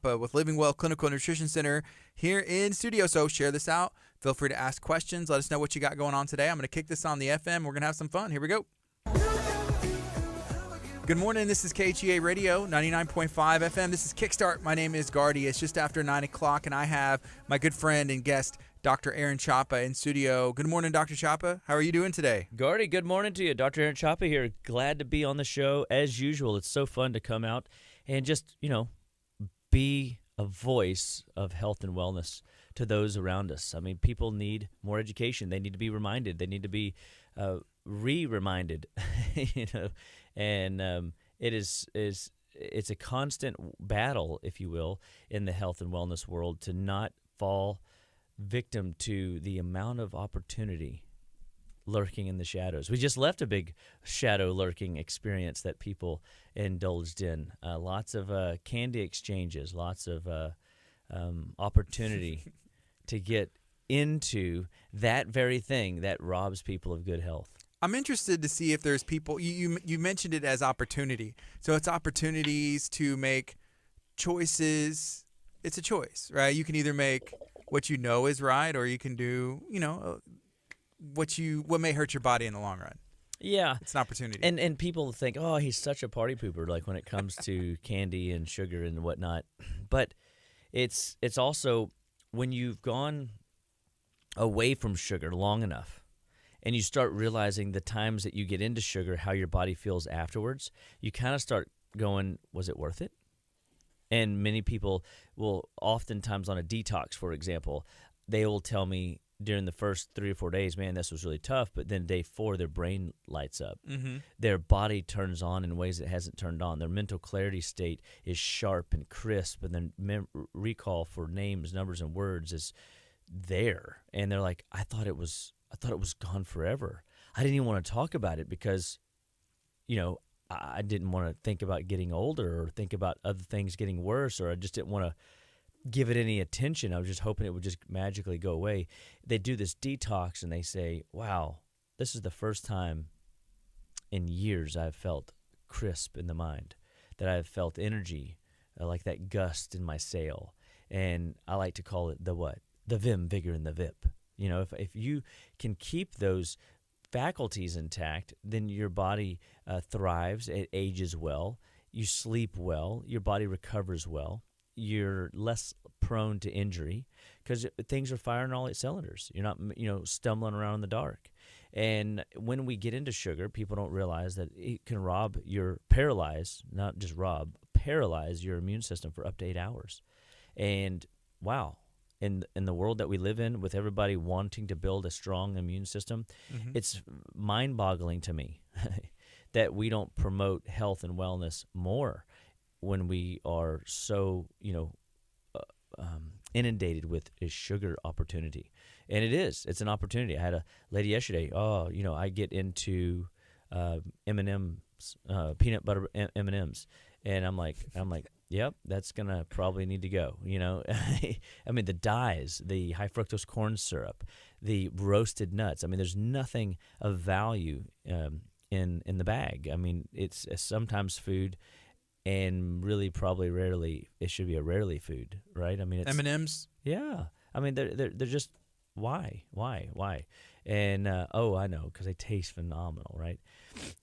with Living Well Clinical Nutrition Center here in studio. So share this out. Feel free to ask questions. Let us know what you got going on today. I'm going to kick this on the FM. We're going to have some fun. Here we go. Good morning. This is KHEA Radio, 99.5 FM. This is Kickstart. My name is Gardy. It's just after 9 o'clock, and I have my good friend and guest, Dr. Aaron Chapa, in studio. Good morning, Dr. Chapa. How are you doing today? Gardy, good morning to you. Dr. Aaron Chapa here. Glad to be on the show as usual. It's so fun to come out and just, be a voice of health and wellness to those around us. I mean, people need more education. They need to be reminded. They need to be reminded, and it's a constant battle, if you will, in the health and wellness world to not fall victim to the amount of opportunity lurking in the shadows. We just left a big shadow lurking experience that people indulged in. Lots of candy exchanges, lots of opportunity to get into that very thing that robs people of good health. I'm interested to see if there's people, you mentioned it as opportunity. So it's opportunities to make choices. It's a choice, right? You can either make what you know is right, or you can do, what may hurt your body in the long run. Yeah. It's an opportunity. And people think, oh, he's such a party pooper, like when it comes to candy and sugar and whatnot. But it's also when you've gone away from sugar long enough and you start realizing the times that you get into sugar, how your body feels afterwards, you kind of start going, was it worth it? And many people will oftentimes on a detox, for example, they will tell me, during the first 3 or 4 days, man, this was really tough. But then day 4, their brain lights up. Mm-hmm. Their body turns on in ways it hasn't turned on. Their mental clarity state is sharp and crisp, and then recall for names, numbers, and words is there. And they're like, I thought it was gone forever. I didn't even want to talk about it because, I didn't want to think about getting older or think about other things getting worse, or I just didn't want to give it any attention. I was just hoping it would just magically go away. They do this detox and they say, wow, this is the first time in years I've felt crisp in the mind, that I've felt energy, like that gust in my sail. And I like to call it the what? The vim, vigor, and the vip. If you can keep those faculties intact, then your body thrives, it ages well, you sleep well, your body recovers well. You're less prone to injury because things are firing all 8 cylinders. You're not, stumbling around in the dark. And when we get into sugar, people don't realize that it can paralyze your immune system for up to 8 hours. And wow, in the world that we live in, with everybody wanting to build a strong immune system, mm-hmm. It's mind-boggling to me that we don't promote health and wellness more when we are so, inundated with a sugar opportunity. And it's an opportunity. I had a lady yesterday, I get into M&M's, peanut butter M&M's. And I'm like, yep, that's going to probably need to go, I mean, the dyes, the high fructose corn syrup, the roasted nuts. I mean, there's nothing of value in the bag. I mean, it's sometimes food, and really, probably rarely, it should be a rarely food, right? I mean, it's M&Ms. Yeah, I mean, they're just why? And I know, because they taste phenomenal, right?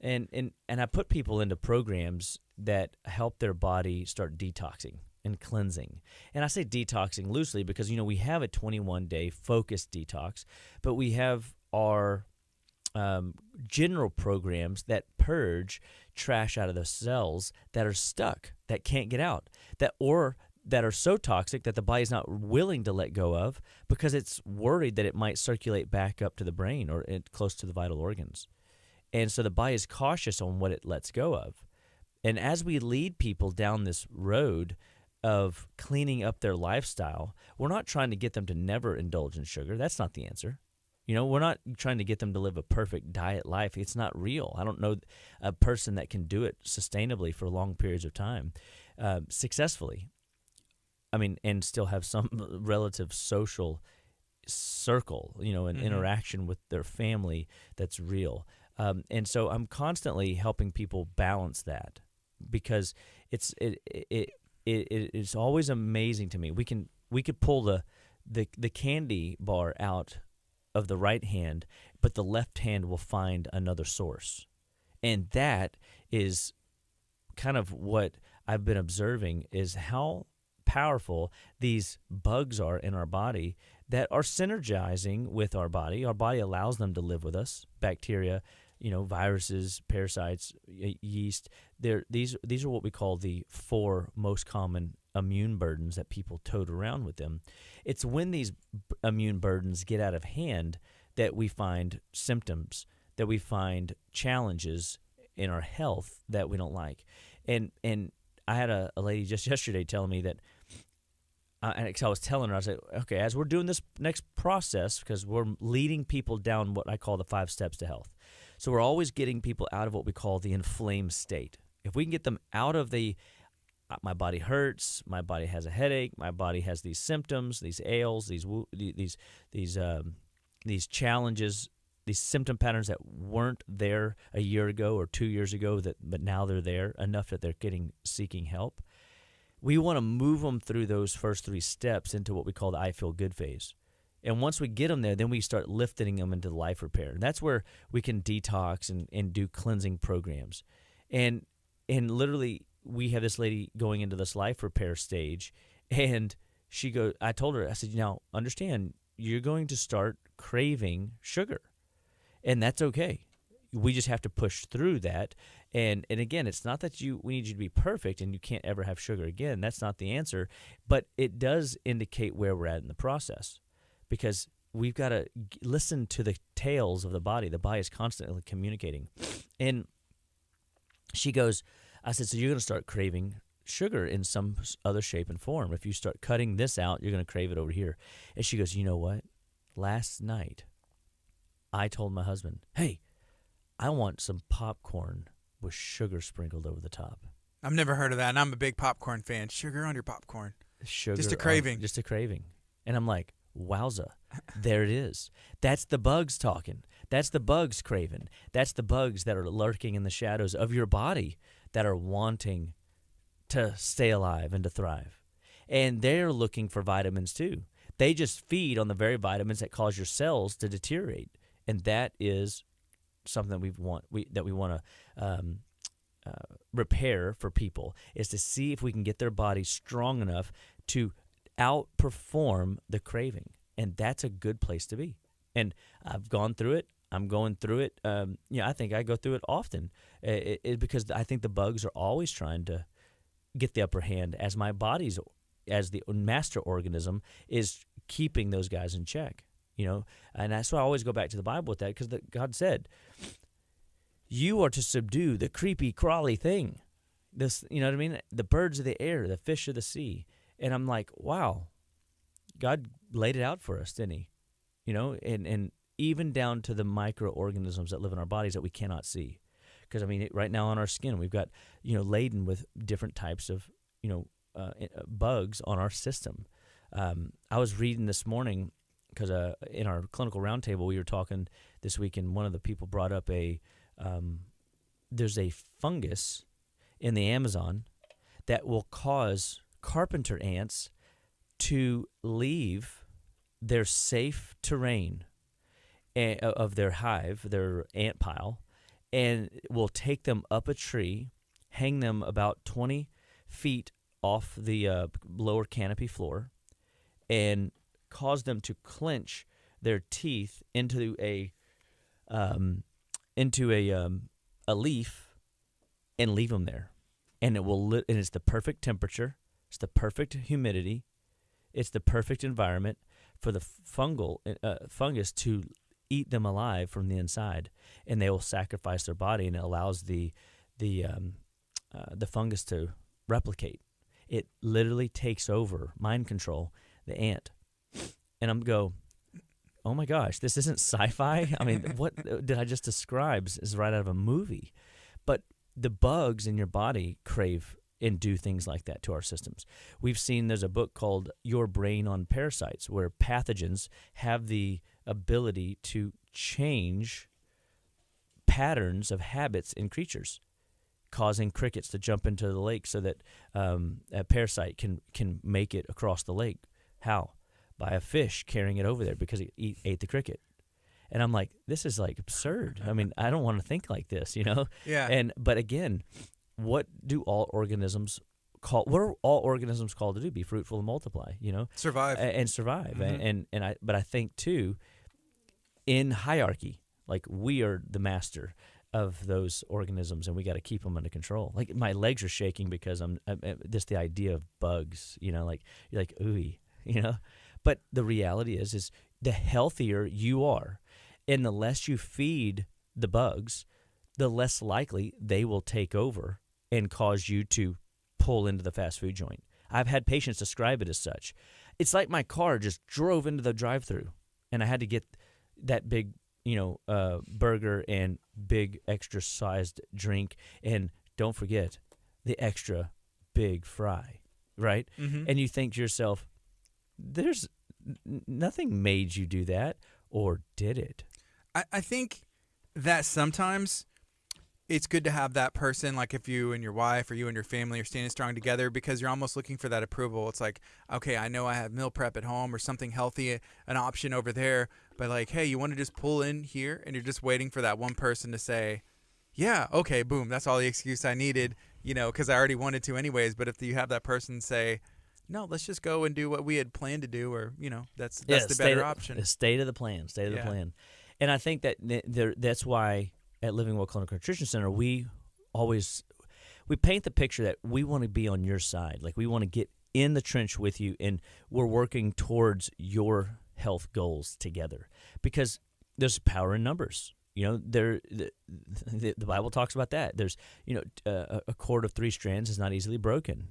And I put people into programs that help their body start detoxing and cleansing. And I say detoxing loosely because we have a 21-day focused detox, but we have our general programs that purge trash out of the cells that are stuck, that can't get out, that are so toxic that the body's not willing to let go of because it's worried that it might circulate back up to the brain or close to the vital organs. And so the body is cautious on what it lets go of. And as we lead people down this road of cleaning up their lifestyle, we're not trying to get them to never indulge in sugar. That's not the answer. We're not trying to get them to live a perfect diet life. It's not real. I don't know a person that can do it sustainably for long periods of time, successfully. I mean, and still have some relative social circle, and mm-hmm. interaction with their family that's real. And so I'm constantly helping people balance that because it's always amazing to me. We could pull the candy bar out of the right hand, but the left hand will find another source. And that is kind of what I've been observing, is how powerful these bugs are in our body that are synergizing with our body. Our body allows them to live with us. Bacteria, viruses, parasites, yeast. These are what we call the 4 most common immune burdens that people tote around with them. It's when these immune burdens get out of hand that we find symptoms, that we find challenges in our health that we don't like. And I had a lady just yesterday telling me that, and I was telling her, I was like, okay, as we're doing this next process, because we're leading people down what I call the 5 steps to health. So we're always getting people out of what we call the inflamed state. If we can get them out of the, my body hurts, my body has a headache, my body has these symptoms, these ails, these challenges, these symptom patterns that weren't there a year ago or 2 years ago, but now they're there enough that they're seeking help. We want to move them through those first 3 steps into what we call the I feel good phase. And once we get them there, then we start lifting them into the life repair. And that's where we can detox and do cleansing programs. And literally, we have this lady going into this life repair stage, and I told her, I said, now understand, you're going to start craving sugar. And that's okay. We just have to push through that. And again, it's not that we need you to be perfect and you can't ever have sugar again. That's not the answer. But it does indicate where we're at in the process, because we've got to listen to the tales of the body. The body is constantly communicating. And she goes, I said, so you're going to start craving sugar in some other shape and form. If you start cutting this out, you're going to crave it over here. And she goes, you know what? Last night, I told my husband, hey, I want some popcorn with sugar sprinkled over the top. I've never heard of that, and I'm a big popcorn fan. Sugar on your popcorn. Sugar, just a craving. Just a craving. And I'm like, wowza, there it is. That's the bugs talking. That's the bugs craving. That's the bugs that are lurking in the shadows of your body that are wanting to stay alive and to thrive. And they're looking for vitamins too. They just feed on the very vitamins that cause your cells to deteriorate. And that is something that we want to repair for people, is to see if we can get their body strong enough to outperform the craving. And that's a good place to be. And I've gone through it. I'm going through it. I think I go through it often because I think the bugs are always trying to get the upper hand, as my body's, as the master organism, is keeping those guys in check. And that's why I always go back to the Bible with that, because God said, you are to subdue the creepy, crawly thing. This, you know what I mean? The birds of the air, the fish of the sea. And I'm like, wow, God laid it out for us, didn't he? And even down to the microorganisms that live in our bodies that we cannot see. Because, right now on our skin, we've got, laden with different types of, bugs on our system. I was reading this morning, because in our clinical roundtable, we were talking this week, and one of the people brought up there's a fungus in the Amazon that will cause carpenter ants to leave their safe terrain of their hive, their ant pile, and will take them up a tree, hang them about 20 feet off the lower canopy floor, and cause them to clench their teeth into a leaf and leave them there. And and it's the perfect temperature, it's the perfect humidity, it's the perfect environment for the fungus to eat them alive from the inside, and they will sacrifice their body, and it allows the fungus to replicate. It literally takes over, mind control, the ant. And oh my gosh, this isn't sci-fi? What did I just describe is right out of a movie. But the bugs in your body crave and do things like that to our systems. We've seen, there's a book called Your Brain on Parasites, where pathogens have the ability to change patterns of habits in creatures, causing crickets to jump into the lake so that a parasite can make it across the lake. How? By a fish carrying it over there because it ate the cricket. And I'm like, this is like absurd. I mean, I don't want to think like this, Yeah. But again, what do all organisms call? What are all organisms called to do? Be fruitful and multiply, Survive. and survive. Mhm. But I think too, in hierarchy, like we are the master of those organisms, and we got to keep them under control. Like my legs are shaking because I'm just the idea of bugs. Like you're like ooey, But the reality is the healthier you are, and the less you feed the bugs, the less likely they will take over and cause you to pull into the fast food joint. I've had patients describe it as such. It's like my car just drove into the drive-thru, and I had to get that big, burger and big extra-sized drink, and don't forget the extra big fry, right? Mhm. And you think to yourself, there's nothing made you do that, or did it? I think that sometimes it's good to have that person, like if you and your wife or you and your family are standing strong together, because you're almost looking for that approval. It's like, okay, I know I have meal prep at home or something healthy, an option over there, but like, hey, you want to just pull in here, and you're just waiting for that one person to say, yeah, okay, boom, that's all the excuse I needed, because I already wanted to anyways. But if you have that person say, no, let's just go and do what we had planned to do, or that's the better option. The state of the plan. State of the Yeah. plan. And I think that that's why at Living Well Clinical Nutrition Center we paint the picture that we want to be on your side. Like we want to get in the trench with you, and we're working towards your health goals together, because there's power in numbers. The Bible talks about that. There's a cord of 3 strands is not easily broken.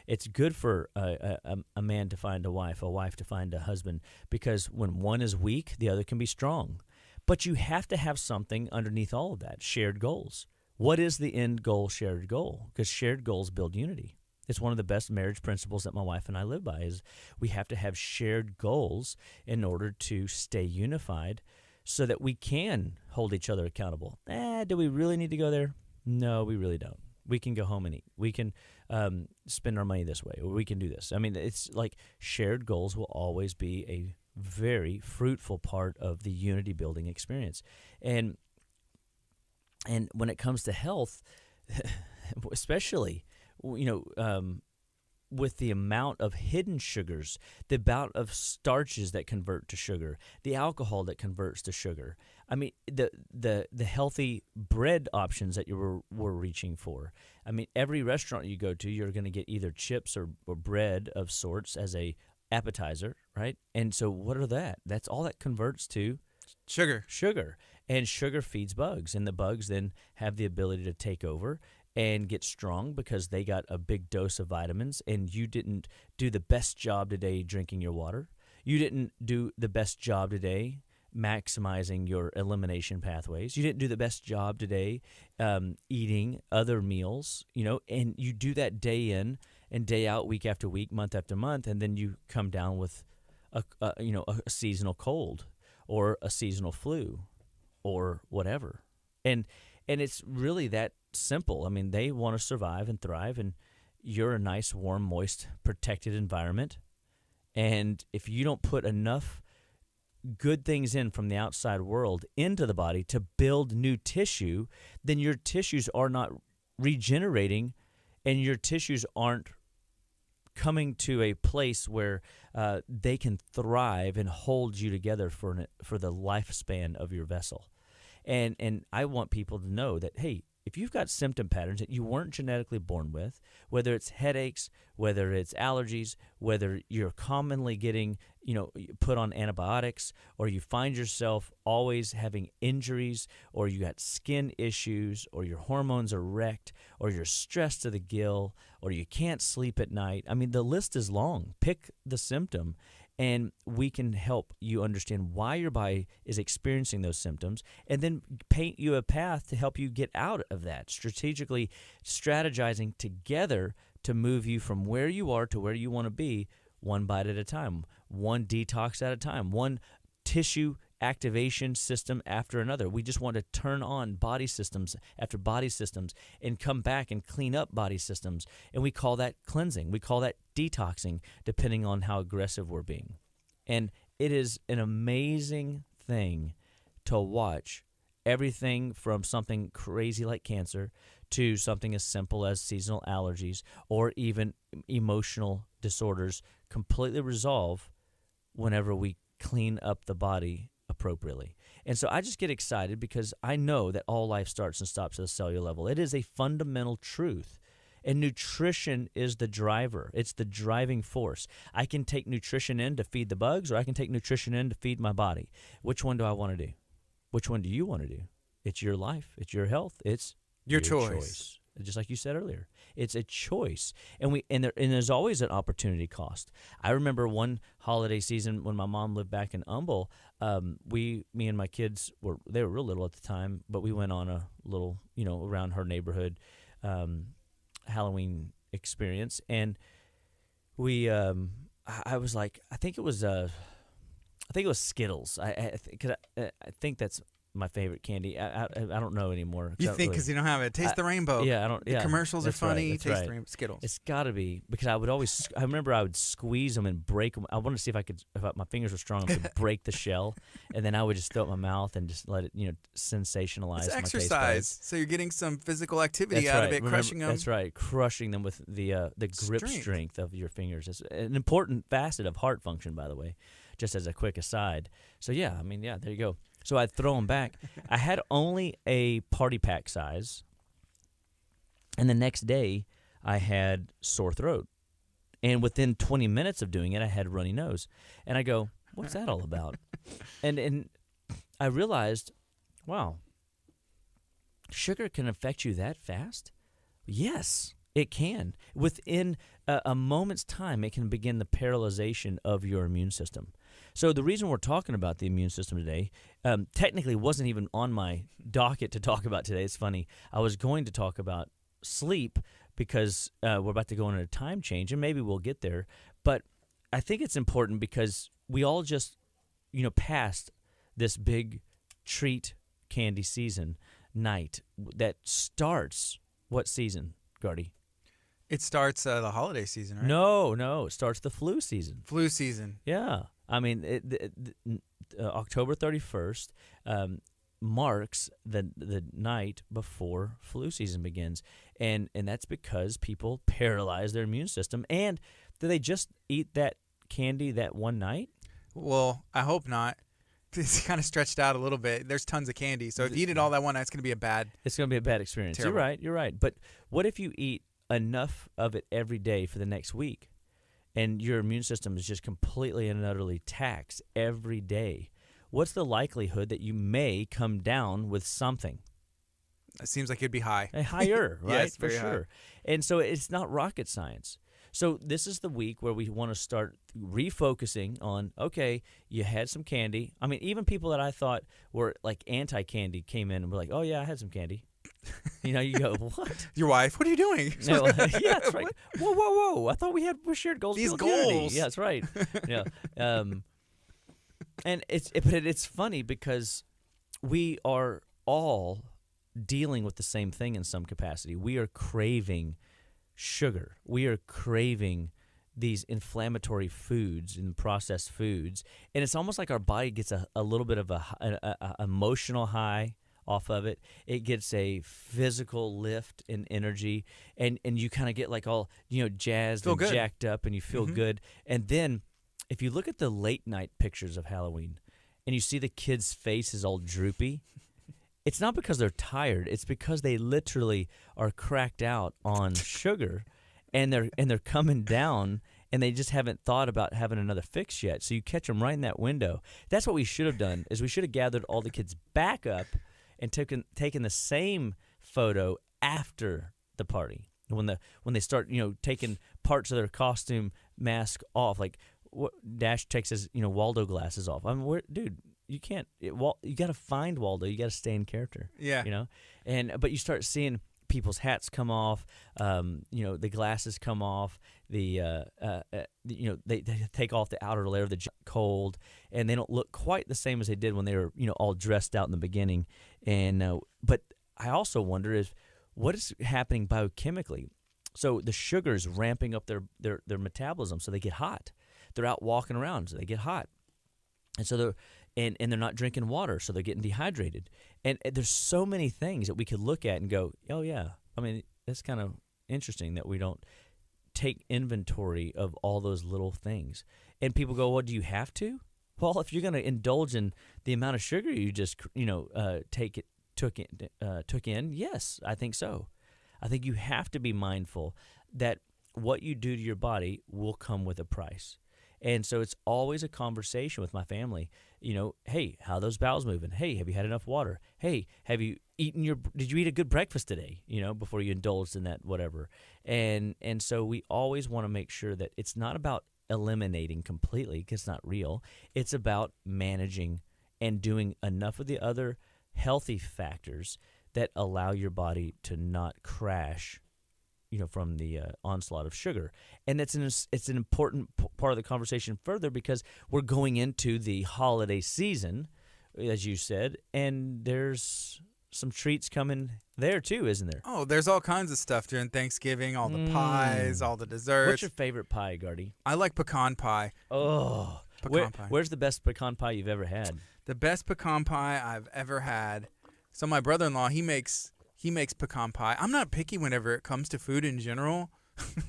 It's good for a man to find a wife to find a husband, because when one is weak, the other can be strong. But you have to have something underneath all of that, shared goals. What is the end goal, shared goal? Because shared goals build unity. It's one of the best marriage principles that my wife and I live by, is we have to have shared goals in order to stay unified, so that we can hold each other accountable. Do we really need to go there? No, we really don't. We can go home and eat. We can spend our money this way, or we can do this. I mean, it's like shared goals will always be a very fruitful part of the unity building experience. And when it comes to health, especially, with the amount of hidden sugars, the amount of starches that convert to sugar, the alcohol that converts to sugar. I mean, the healthy bread options that you were reaching for. I mean, every restaurant you go to, you're going to get either chips or bread of sorts as a appetizer, right? And so what are that? That's all that converts to Sugar. And sugar feeds bugs, and the bugs then have the ability to take over and get strong because they got a big dose of vitamins, and you didn't do the best job today drinking your water. You didn't do the best job today maximizing your elimination pathways. You didn't do the best job today eating other meals, and you do that day in and day out, week after week, month after month, and then you come down with a seasonal cold or a seasonal flu or whatever. And it's really that simple. I mean, they want to survive and thrive, and you're a nice, warm, moist, protected environment. And if you don't put enough good things in from the outside world into the body to build new tissue, then your tissues are not regenerating, and your tissues aren't coming to a place where they can thrive and hold you together for the lifespan of your vessel. And I want people to know that, hey, if you've got symptom patterns that you weren't genetically born with, whether it's headaches, whether it's allergies, whether you're commonly getting, put on antibiotics, or you find yourself always having injuries, or you got skin issues, or your hormones are wrecked, or you're stressed to the gill, or you can't sleep at night. I mean, the list is long. Pick the symptom, and we can help you understand why your body is experiencing those symptoms, and then paint you a path to help you get out of that, strategically strategizing together to move you from where you are to where you want to be, one bite at a time, one detox at a time, one tissue activation system after another. We just want to turn on body systems after body systems and come back and clean up body systems. And we call that cleansing. We call that detoxing, depending on how aggressive we're being. And it is an amazing thing to watch everything from something crazy like cancer to something as simple as seasonal allergies or even emotional disorders completely resolve whenever we clean up the body appropriately. And so I just get excited because I know that all life starts and stops at the cellular level. It is a fundamental truth. And nutrition is the driver. It's the driving force. I can take nutrition in to feed the bugs, or I can take nutrition in to feed my body. Which one do I want to do? Which one do you want to do? It's your life. It's your health. It's your choice. Just like you said earlier, it's a choice, and there's always an opportunity cost. I remember one holiday season when my mom lived back in Humble. Me and my kids were real little at the time, but we went on a little, around her neighborhood Halloween experience, and we I was like, I think it was Skittles. I think that's my favorite candy. I don't know anymore. You think because you don't have it. Taste the rainbow. Yeah, I don't. The Yeah, commercials are funny. Right, Taste the rainbow. Skittles. It's got to be because I remember I would squeeze them and break them. I wanted to see if my fingers were strong enough to break the shell, and then I would just throw it in my mouth and just let it, sensationalize. It's my exercise, taste buds. so you're getting some physical activity That's out right. of it, Remember, crushing them. That's right, crushing them with the grip strength of your fingers. It's an important facet of heart function, by the way. Just as a quick aside. So there you go. So I'd throw them back. I had only a party pack size, and the next day I had sore throat. And within 20 minutes of doing it, I had runny nose. And I go, what's that all about? and I realized, wow, sugar can affect you that fast? Yes, it can. Within a moment's time, it can begin the paralyzation of your immune system. So the reason we're talking about the immune system today technically wasn't even on my docket to talk about today. It's funny. I was going to talk about sleep because we're about to go on a time change, and maybe we'll get there. But I think it's important because we all just, passed this big treat candy season night that starts what season, Gardy? It starts the holiday season, right? No, it starts the flu season. Flu season. Yeah. I mean, October 31st marks the night before flu season begins, and that's because people paralyze their immune system. And do they just eat that candy that one night? Well, I hope not. It's kind of stretched out a little bit. There's tons of candy, so if you eat it all that one night, it's going to be a bad. It's going to be a bad experience. Terrible. You're right. But what if you eat enough of it every day for the next week? And your immune system is just completely and utterly taxed every day. What's the likelihood that you may come down with something? It seems like it'd be high. Higher, right? Yes, for very sure. high. And so it's not rocket science. So this is the week where we want to start refocusing on, okay, you had some candy. I mean, even people that I thought were like anti-candy came in and were like, oh, yeah, I had some candy. You go, what? Your wife, what are you doing? No, yeah, that's right. Whoa. I thought we shared goals. These build unity. goals. Yeah, that's right. Yeah. And it's funny because we are all dealing with the same thing in some capacity. We are craving sugar. We are craving these inflammatory foods and processed foods. And it's almost like our body gets a little bit of a emotional high off of it. It gets a physical lift in energy, and you kind of get like all jazzed and jacked up, and you feel good. And then if you look at the late night pictures of Halloween and you see the kids' faces all droopy, it's not because they're tired. It's because they literally are cracked out on sugar, and they're coming down, and they just haven't thought about having another fix yet. So you catch them right in that window. That's what we should have done. Is we should have gathered all the kids back up and taken the same photo after the party when they start taking parts of their costume mask off, like Dash takes his Waldo glasses off. I mean, dude, you can't. You got to find Waldo. You got to stay in character. Yeah. But you start seeing people's hats come off, the glasses come off, they take off the outer layer of the cold, and they don't look quite the same as they did when they were, all dressed out in the beginning. And but I also wonder what is happening biochemically. So the sugar's ramping up their metabolism, so they get hot. They're out walking around, so they get hot, and so they're not drinking water, so they're getting dehydrated. And there's so many things that we could look at and go, oh yeah. I mean, it's kind of interesting that we don't take inventory of all those little things. And people go, well, do you have to? Well, if you're going to indulge in the amount of sugar you just took in, yes, I think so. I think you have to be mindful that what you do to your body will come with a price. And so it's always a conversation with my family. Hey, how are those bowels moving? Hey, have you had enough water? Hey, did you eat a good breakfast today? Before you indulged in that whatever. And so we always want to make sure that it's not about eliminating completely, because it's not real. It's about managing and doing enough of the other healthy factors that allow your body to not crash from the onslaught of sugar. And it's an important part of the conversation further, because we're going into the holiday season, as you said, and there's some treats coming there too, isn't there? Oh, there's all kinds of stuff during Thanksgiving, all the pies, all the desserts. What's your favorite pie, Gardy? I like pecan pie. Oh, pecan pie. Where's the best pecan pie you've ever had? The best pecan pie I've ever had. So my brother-in-law, he makes pecan pie. I'm not picky whenever it comes to food in general,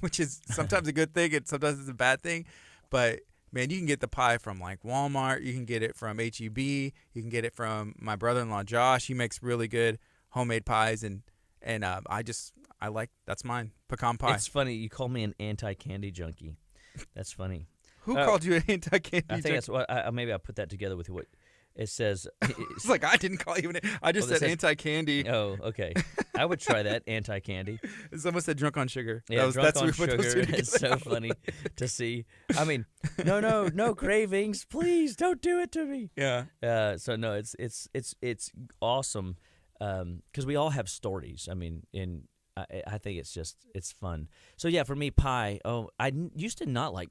which is sometimes a good thing and sometimes it's a bad thing. But, man, you can get the pie from, like, Walmart. You can get it from HEB. You can get it from my brother-in-law, Josh. He makes really good homemade pies, and I like, that's mine, pecan pie. It's funny. You call me an anti-candy junkie. That's funny. Who called you an anti-candy junkie? I think that's what maybe I put that together with what it says. It's like, I didn't call you I just said anti-candy. Oh, okay. I would try that, anti-candy. Someone said drunk on sugar. Yeah, drunk on sugar. It's so funny to see. I mean, no cravings. Please don't do it to me. Yeah. So no, it's awesome, because we all have stories. I mean, I think it's fun. So yeah, for me, pie. Oh, I used to not like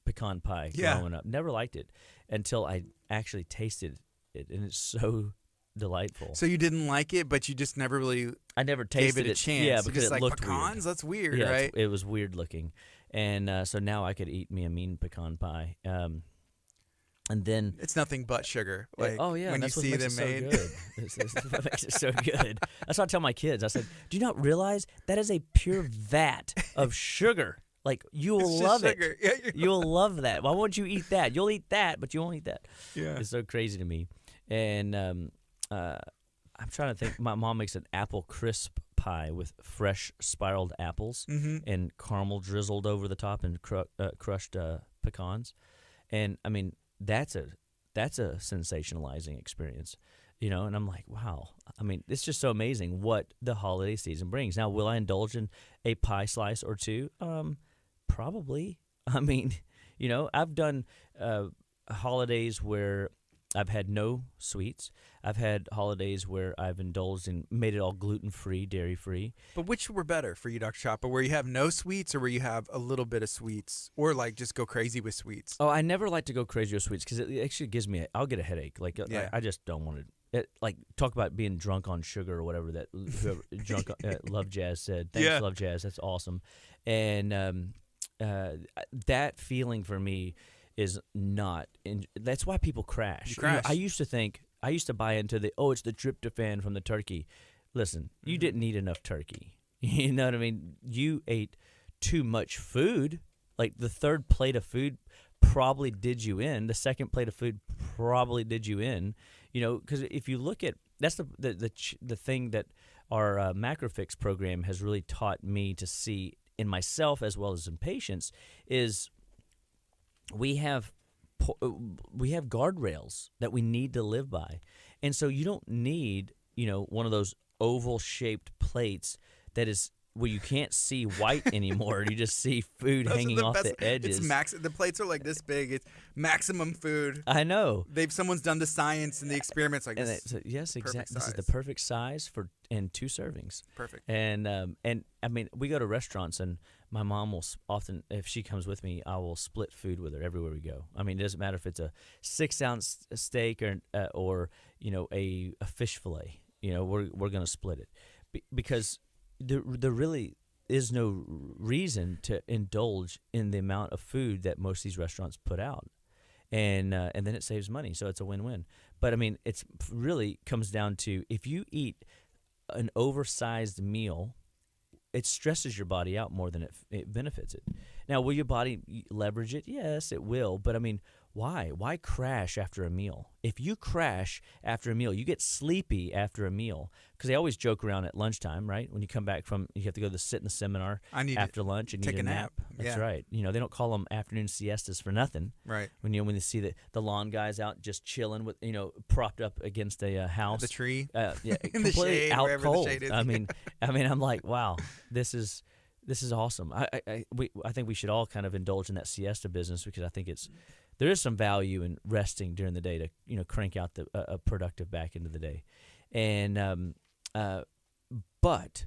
pecan pie growing up. Never liked it until I actually tasted it, and it's so delightful. So you didn't like it, but you just never really I never tasted gave it a chance. Yeah, because just it like looked pecans, weird. That's weird, Yeah, right? it was weird looking, and so now I could eat me a mean pecan pie. And then it's nothing but sugar. Like, oh yeah, when that's you see them made. So good. That's what makes it so good. That's what I tell my kids. I said, "Do you not realize that is a pure vat of sugar? Like, you will love it. Yeah, you'll love that. Why won't you eat that? You'll eat that, but you won't eat that." Yeah, it's so crazy to me. And I'm trying to think. My mom makes an apple crisp pie with fresh spiraled apples and caramel drizzled over the top and crushed pecans. And I mean, that's a sensationalizing experience, and I'm like, wow. I mean, it's just so amazing what the holiday season brings. Now, will I indulge in a pie slice or two? Probably. I mean, I've done holidays where I've had no sweets. I've had holidays where I've indulged and made it all gluten-free, dairy-free. But which were better for you, Dr. Chapa? Where you have no sweets, or where you have a little bit of sweets, or like just go crazy with sweets? Oh, I never like to go crazy with sweets because it actually gives me I'll get a headache. Like, I just don't want to. Like, talk about being drunk on sugar or whatever that whoever drunk Love Jazz said. Thanks, Love Jazz. That's awesome. And that feeling for me is not. That's why people crash. You crash. I used to buy into it's the tryptophan from the turkey. Listen, you didn't eat enough turkey. You know what I mean? You ate too much food. Like, the third plate of food probably did you in. The second plate of food probably did you in. Because if you look at that's the thing that our Macrofix program has really taught me to see in myself as well as in patients is we have guardrails that we need to live by, and so you don't need one of those oval shaped plates that is where you can't see white anymore. You just see food hanging off the edges. The plates are like this big. It's maximum food. I know. Someone's done the science and the experiments like this. Yes, exactly. This is the perfect size for 2 servings. Perfect. And I mean, we go to restaurants, and my mom will often, if she comes with me, I will split food with her everywhere we go. I mean, it doesn't matter if it's a 6-ounce steak or a fish fillet. We're going to split it because there really is no reason to indulge in the amount of food that most of these restaurants put out, and then it saves money, so it's a win-win. But I mean, it's really comes down to if you eat an oversized meal, it stresses your body out more than it benefits it. Now, will your body leverage it? Yes, it will. But I mean, why? Why crash after a meal? If you crash after a meal, you get sleepy after a meal. Because they always joke around at lunchtime, right? When you come back you have to go to sit in the seminar after lunch and take need a nap. That's right. They don't call them afternoon siestas for nothing. Right. When you see the lawn guys out just chilling with propped up against a house, the tree, yeah, in completely the shade, out wherever cold. the shade is. I mean, I'm like, wow, this is awesome. I think we should all kind of indulge in that siesta business because I think there is some value in resting during the day to crank out a productive back into the day, and but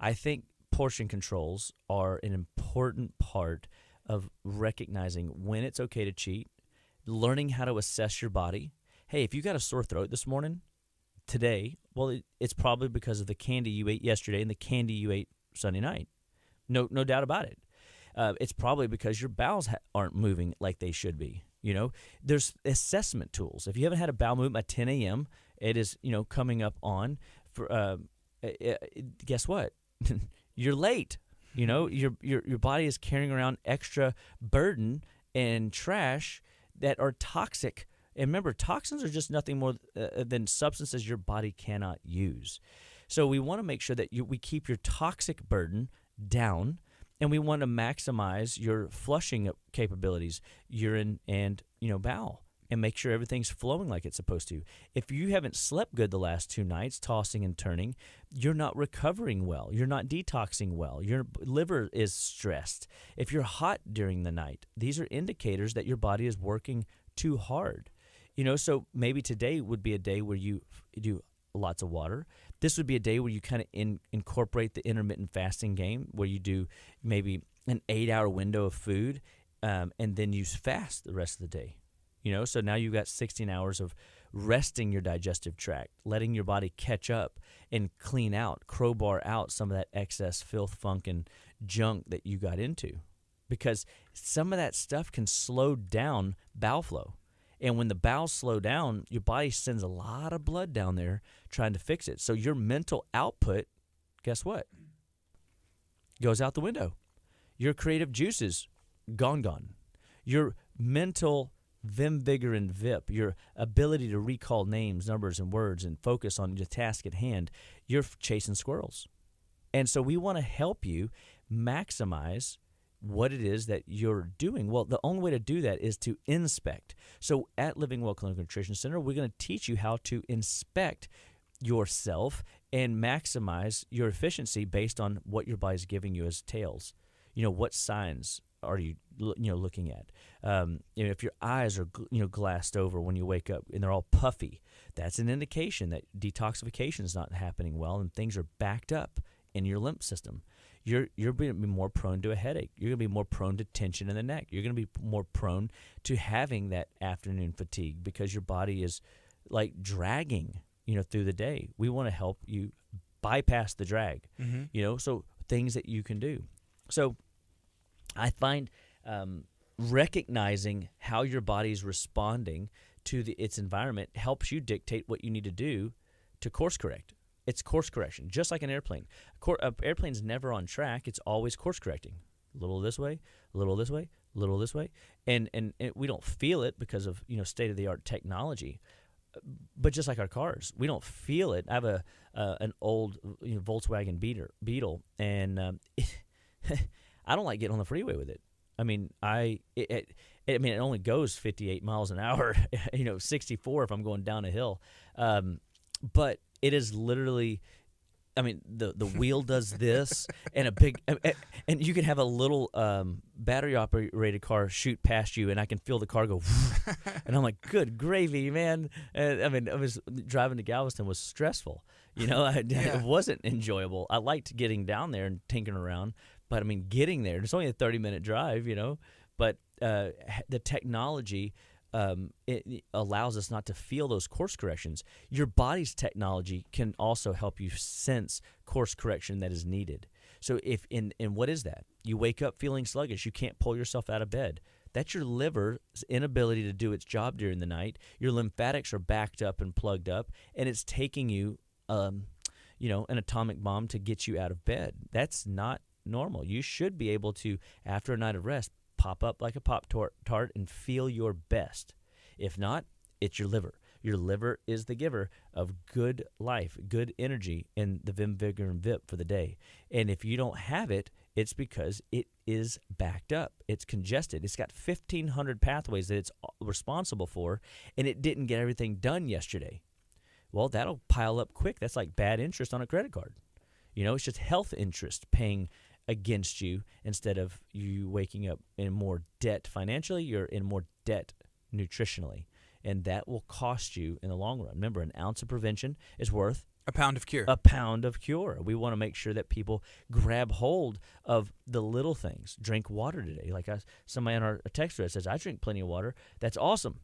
I think portion controls are an important part of recognizing when it's okay to cheat, learning how to assess your body. Hey, if you got a sore throat this morning, today, well, it's probably because of the candy you ate yesterday and the candy you ate Sunday night. No doubt about it. It's probably because your bowels aren't moving like they should be. There's assessment tools. If you haven't had a bowel movement at 10 a.m., it is coming up on. Guess what? You're late. Your body is carrying around extra burden and trash that are toxic. And remember, toxins are just nothing more than substances your body cannot use. So we want to make sure that we keep your toxic burden down, and we want to maximize your flushing capabilities, urine and bowel, and make sure everything's flowing like it's supposed to. If you haven't slept good the last 2 nights, tossing and turning, you're not recovering well. You're not detoxing well. Your liver is stressed. If you're hot during the night, these are indicators that your body is working too hard. So maybe today would be a day where you do lots of water. This would be a day where you kind of incorporate the intermittent fasting game, where you do maybe an 8-hour window of food, and then you fast the rest of the day. So now you've got 16 hours of resting your digestive tract, letting your body catch up and clean out, crowbar out some of that excess filth, funk, and junk that you got into. Because some of that stuff can slow down bowel flow. And when the bowels slow down, your body sends a lot of blood down there trying to fix it. So your mental output, guess what? Goes out the window. Your creative juices, gone. Your mental vim, vigor, and vip, your ability to recall names, numbers, and words and focus on the task at hand, you're chasing squirrels. And so we want to help you maximize what it is that you're doing. Well, the only way to do that is to inspect. So at Living Well Clinical Nutrition Center, we're going to teach you how to inspect yourself and maximize your efficiency based on what your body's giving you as tails. What signs are you looking at? If your eyes are glassed over when you wake up and they're all puffy, that's an indication that detoxification is not happening well and things are backed up in your lymph system. You're going to be more prone to a headache. You're going to be more prone to tension in the neck. You're going to be more prone to having that afternoon fatigue because your body is like dragging, through the day. We want to help you bypass the drag, so things that you can do. So I find recognizing how your body's responding to its environment helps you dictate what you need to do to course correct. It's course correction, just like an airplane. An airplane's never on track. It's always course correcting. A little this way, a little this way, a little this way. And we don't feel it because of state-of-the-art technology. But just like our cars, we don't feel it. I have an old Volkswagen Beetle, and I don't like getting on the freeway with it. I mean, it only goes 58 miles an hour, 64 if I'm going down a hill. But it is literally I mean, the wheel does this, and a big, and you can have a little battery operated car shoot past you, and I can feel the car go, and I'm like, good gravy, man. And, I mean, I was driving to Galveston was stressful, it wasn't enjoyable. I liked getting down there and tinkering around, but I mean, getting there, it's only a 30-minute drive, but the technology. It allows us not to feel those course corrections. Your body's technology can also help you sense course correction that is needed. So and what is that? You wake up feeling sluggish. You can't pull yourself out of bed. That's your liver's inability to do its job during the night. Your lymphatics are backed up and plugged up, and it's taking you, an atomic bomb to get you out of bed. That's not normal. You should be able to, after a night of rest, pop up like a Pop-Tart and feel your best. If not, it's your liver. Your liver is the giver of good life, good energy, and the Vim, Vigor, and Vip for the day. And if you don't have it, it's because it is backed up. It's congested. It's got 1,500 pathways that it's responsible for, and it didn't get everything done yesterday. Well, that'll pile up quick. That's like bad interest on a credit card. It's just health interest paying against you instead of you waking up in more debt financially. You're in more debt nutritionally, and that will cost you in the long run. Remember, an ounce of prevention is worth a pound of cure. A pound of cure. We want to make sure that people grab hold of the little things. Drink water today. Like somebody on our text thread says, I drink plenty of water. That's awesome.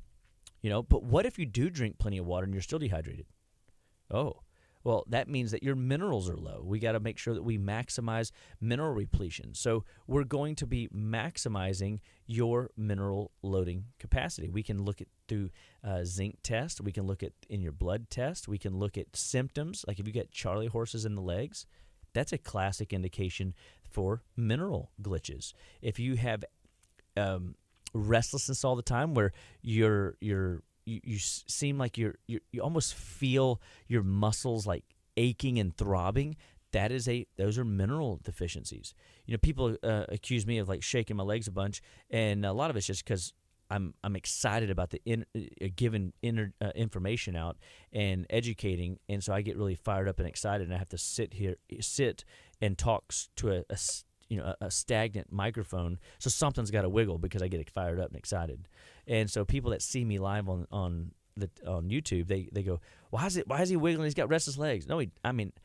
But what if you do drink plenty of water and you're still dehydrated? Oh, well, that means that your minerals are low. We got to make sure that we maximize mineral repletion. So we're going to be maximizing your mineral loading capacity. We can look at through zinc test. We can look at in your blood test. We can look at symptoms. Like if you get Charlie horses in the legs, that's a classic indication for mineral glitches. If you have restlessness all the time where you seem like you almost feel your muscles like aching and throbbing. Those are mineral deficiencies. People accuse me of like shaking my legs a bunch, and a lot of it's just because I'm excited about the giving information out and educating, and so I get really fired up and excited, and I have to sit and talk to a stagnant microphone, so something's got to wiggle because I get fired up and excited. And so people that see me live on YouTube, they go, why is he wiggling? He's got restless legs. No,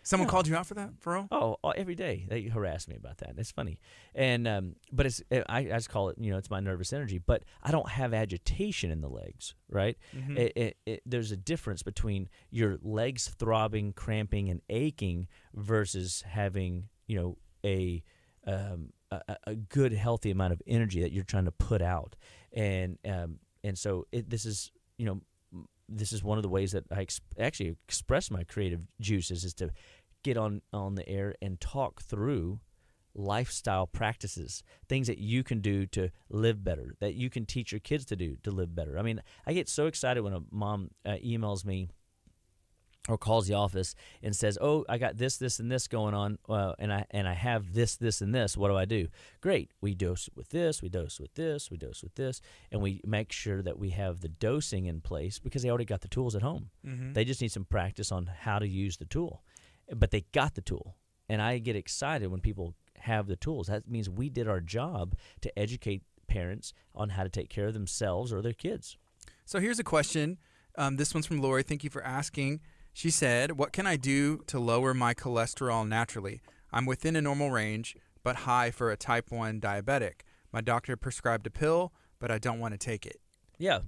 someone called you out for that, for real? Oh, every day they harass me about that. It's funny, and but I just call it, it's my nervous energy. But I don't have agitation in the legs, right? Mm-hmm. There's a difference between your legs throbbing, cramping, and aching versus having a good, healthy amount of energy that you're trying to put out, and so this is one of the ways that I actually express my creative juices is to get on the air and talk through lifestyle practices, things that you can do to live better, that you can teach your kids to do to live better. I mean, I get so excited when a mom emails me or calls the office and says, "Oh, I got this, and this going on, and I have this, and this. What do I do?" Great. We dose with this. We dose with this. We dose with this, and we make sure that we have the dosing in place because they already got the tools at home. Mm-hmm. They just need some practice on how to use the tool, but they got the tool, and I get excited when people have the tools. That means we did our job to educate parents on how to take care of themselves or their kids. So here's a question. This one's from Lori. Thank you for asking. She said, what can I do to lower my cholesterol naturally? I'm within a normal range, but high for a type 1 diabetic. My doctor prescribed a pill, but I don't want to take it. Yeah,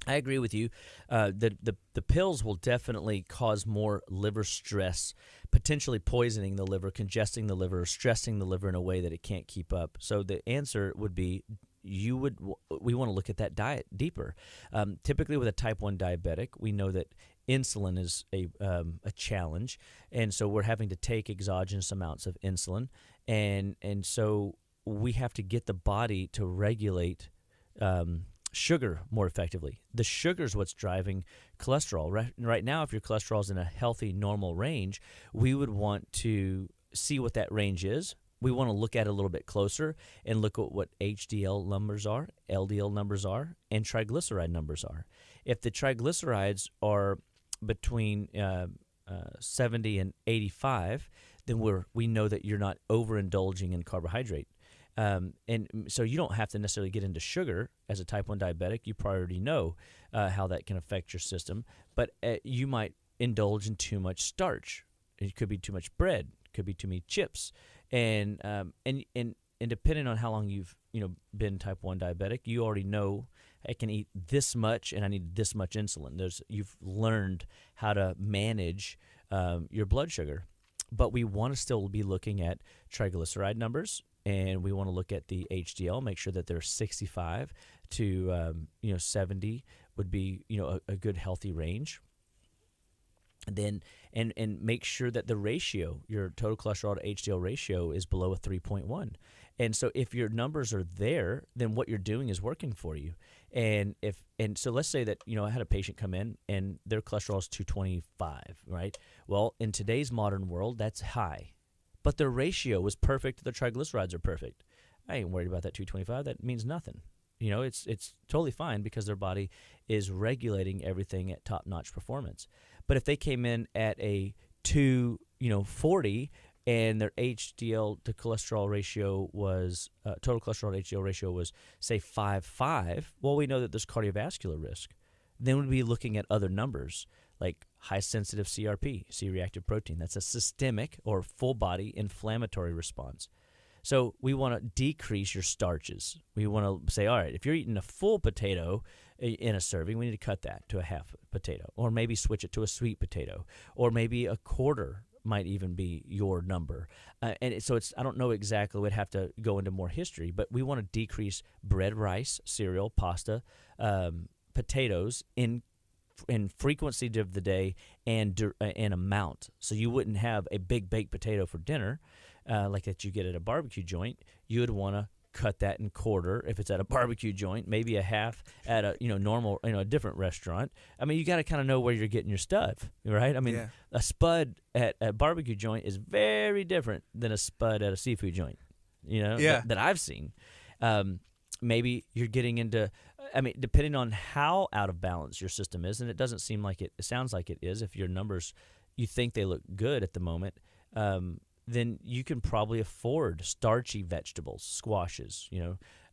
I agree with you. The pills will definitely cause more liver stress, potentially poisoning the liver, congesting the liver, stressing the liver in a way that it can't keep up. So the answer would be we want to look at that diet deeper. Typically with a type 1 diabetic, we know that insulin is a challenge, and so we're having to take exogenous amounts of insulin, and so we have to get the body to regulate sugar more effectively. The sugar is what's driving cholesterol. Right now, if your cholesterol is in a healthy, normal range, we would want to see what that range is. We want to look at it a little bit closer and look at what HDL numbers are, LDL numbers are, and triglyceride numbers are. If the triglycerides are between 70 and 85, then we know that you're not overindulging in carbohydrate. And so you don't have to necessarily get into sugar as a type 1 diabetic. You probably already know how that can affect your system. But you might indulge in too much starch. It could be too much bread. It could be too many chips. And depending on how long you've been type 1 diabetic, you already know I can eat this much and I need this much insulin. You've learned how to manage your blood sugar. But we want to still be looking at triglyceride numbers, and we want to look at the HDL, make sure that they're 65 to 70 would be a good healthy range. Then and make sure that the ratio, your total cholesterol to HDL ratio, is below a 3.1. And so if your numbers are there, then what you're doing is working for you. And so let's say that I had a patient come in and their cholesterol is 225, right? Well, in today's modern world, that's high, but their ratio was perfect. Their triglycerides are perfect. I ain't worried about that 225. That means nothing. It's totally fine because their body is regulating everything at top-notch performance. But if they came in at a 240 and their HDL to cholesterol ratio was total cholesterol to HDL ratio was say 5.5, well, we know that there's cardiovascular risk. Then we'd be looking at other numbers like high sensitive CRP, C-reactive protein. That's a systemic or full body inflammatory response. So we want to decrease your starches. We want to say, all right, if you're eating a full potato in a serving, we need to cut that to a half potato, or maybe switch it to a sweet potato, or maybe a quarter might even be your number. So I don't know exactly. We'd have to go into more history, but we want to decrease bread, rice, cereal, pasta, potatoes in frequency of the day and amount. So you wouldn't have a big baked potato for dinner like that you get at a barbecue joint. You would want to cut that in quarter if it's at a barbecue joint, maybe a half at a normal a different restaurant. I mean, you got to kind of know where you're getting your stuff, right? I mean, a spud at a barbecue joint is very different than a spud at a seafood joint, that I've seen. Maybe you're getting into, depending on how out of balance your system is, and it doesn't seem like it sounds like it is. If your numbers, you think they look good at the moment, then you can probably afford starchy vegetables, squashes,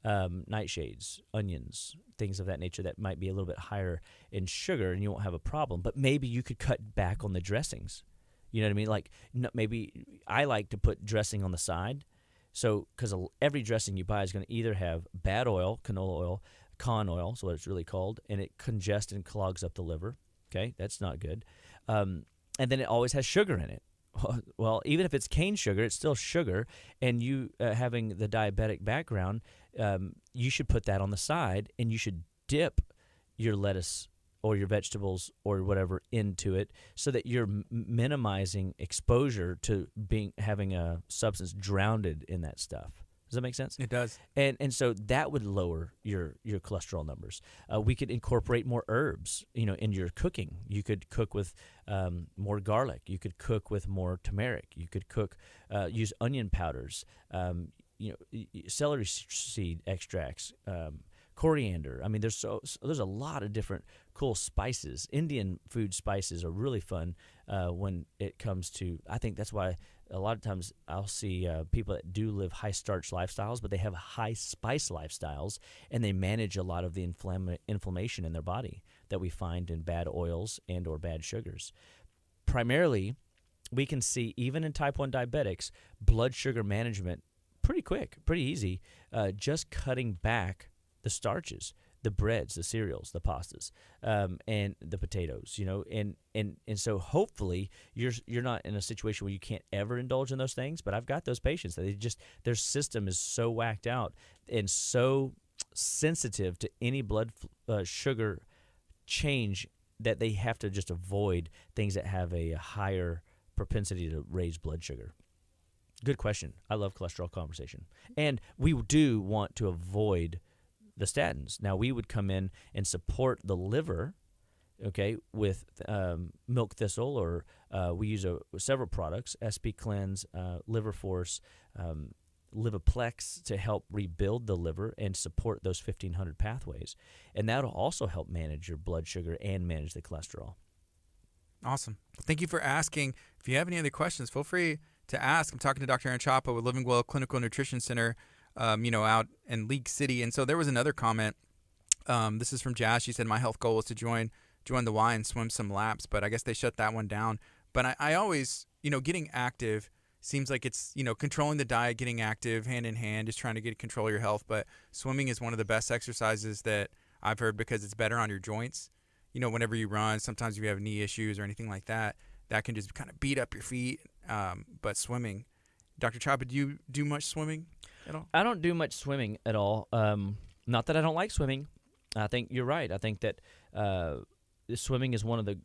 nightshades, onions, things of that nature that might be a little bit higher in sugar, and you won't have a problem. But maybe you could cut back on the dressings. You know what I mean? Like maybe I like to put dressing on the side. So because every dressing you buy is going to either have bad oil, canola oil, con oil, so what it's really called, and it congests and clogs up the liver. Okay, that's not good. And then it always has sugar in it. Well, even if it's cane sugar, it's still sugar. And you having the diabetic background, you should put that on the side, and you should dip your lettuce or your vegetables or whatever into it so that you're minimizing exposure to having a substance drowned in that stuff. Does that make sense? It does. And so that would lower your cholesterol numbers. We could incorporate more herbs, in your cooking. You could cook with more garlic. You could cook with more turmeric. You could use onion powders, celery seed extracts, coriander. I mean, there's a lot of different cool spices. Indian food spices are really fun when it comes to. I think that's why a lot of times I'll see people that do live high starch lifestyles, but they have high spice lifestyles, and they manage a lot of the inflammation in their body that we find in bad oils and or bad sugars. Primarily, we can see even in type 1 diabetics, blood sugar management pretty quick, pretty easy, just cutting back the starches, the breads, the cereals, the pastas, and the potatoes, and so hopefully you're not in a situation where you can't ever indulge in those things. But I've got those patients that their system is so whacked out and so sensitive to any blood sugar change that they have to just avoid things that have a higher propensity to raise blood sugar. Good question. I love cholesterol conversation, and we do want to avoid the statins. Now, we would come in and support the liver, okay, with milk thistle, or we use several products, SP Cleanse, Liver Force, Liviplex, to help rebuild the liver and support those 1,500 pathways. And that'll also help manage your blood sugar and manage the cholesterol. Awesome. Thank you for asking. If you have any other questions, feel free to ask. I'm talking to Dr. Aaron Chapa with Living Well Clinical Nutrition Center, out in League City. And so there was another comment. This is from Jazz. She said, my health goal is to join the Y and swim some laps, but I guess they shut that one down. But I always, getting active seems like it's, controlling the diet, getting active hand in hand, just trying to get control of your health. But swimming is one of the best exercises that I've heard because it's better on your joints. Whenever you run, sometimes if you have knee issues or anything like that, that can just kind of beat up your feet. But swimming, Dr. Chapa, do you do much swimming at all? I don't do much swimming at all. Not that I don't like swimming. I think you're right. I think that swimming is one of the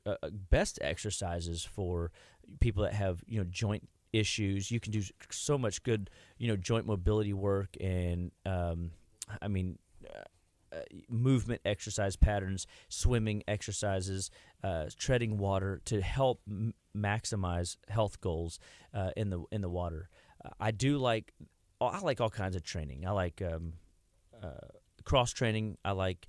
best exercises for people that have joint issues. You can do so much good joint mobility work and movement exercise patterns, swimming exercises, treading water to help maximize health goals in the water. I like all kinds of training. I like cross training. I like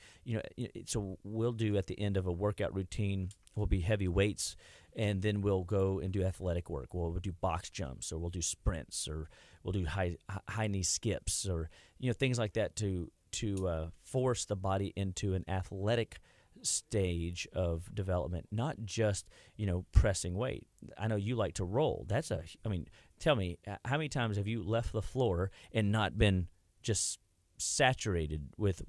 so we'll do at the end of a workout routine will be heavy weights, and then we'll go and do athletic work. We'll do box jumps, or we'll do sprints, or we'll do high knee skips, or things like that to force the body into an athletic stage of development, not just pressing weight. I know you like to roll. Tell me, how many times have you left the floor and not been just saturated with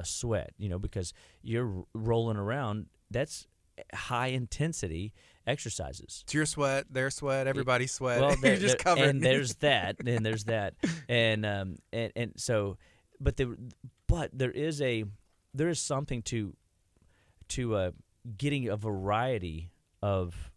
sweat? Because you're rolling around. That's high intensity exercises. It's your sweat, their sweat, everybody's sweat. Well, You're just covered. And there's that, and so. But there is something to getting a variety of